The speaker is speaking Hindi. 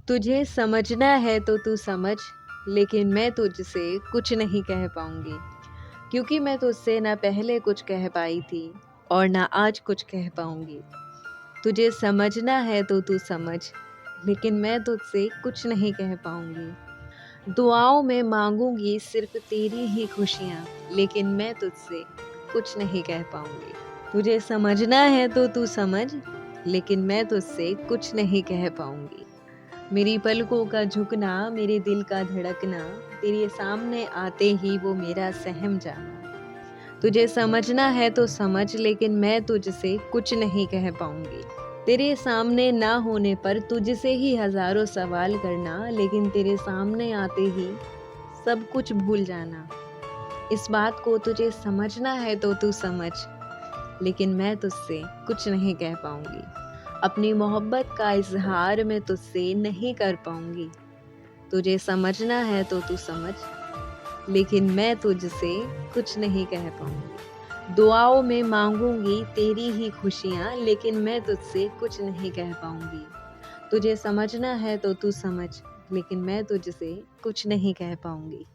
तुझे समझना है तो तू समझ, लेकिन मैं तुझसे कुछ नहीं कह पाऊँगी, क्योंकि मैं तुझसे ना पहले कुछ कह पाई थी और ना आज कुछ कह पाऊँगी। तुझे समझना है तो तू समझ, लेकिन मैं तुझसे कुछ नहीं कह पाऊँगी। दुआओं में माँगूँगी सिर्फ़ तेरी ही खुशियाँ, लेकिन मैं तुझसे कुछ नहीं कह पाऊँगी। तुझे समझना है तो तू समझ, लेकिन मैं तुझसे कुछ नहीं कह पाऊँगी। मेरी पलकों का झुकना, मेरे दिल का धड़कना, तेरे सामने आते ही वो मेरा सहम जाना। तुझे समझना है तो समझ, लेकिन मैं तुझसे कुछ नहीं कह पाऊँगी। तेरे सामने ना होने पर तुझसे ही हज़ारों सवाल करना, लेकिन तेरे सामने आते ही सब कुछ भूल जाना। इस बात को तुझे समझना है तो तू समझ, लेकिन मैं तुझसे कुछ नहीं कह पाऊँगी। अपनी मोहब्बत का इज़हार मैं तुझसे नहीं कर पाऊँगी। तुझे समझना है तो तू समझ, लेकिन मैं तुझसे कुछ नहीं कह पाऊँगी। दुआओं में माँगूँगी तेरी ही खुशियाँ, लेकिन मैं तुझसे कुछ नहीं कह पाऊँगी। तुझे समझना है तो तू समझ, लेकिन मैं तुझसे कुछ नहीं कह पाऊँगी।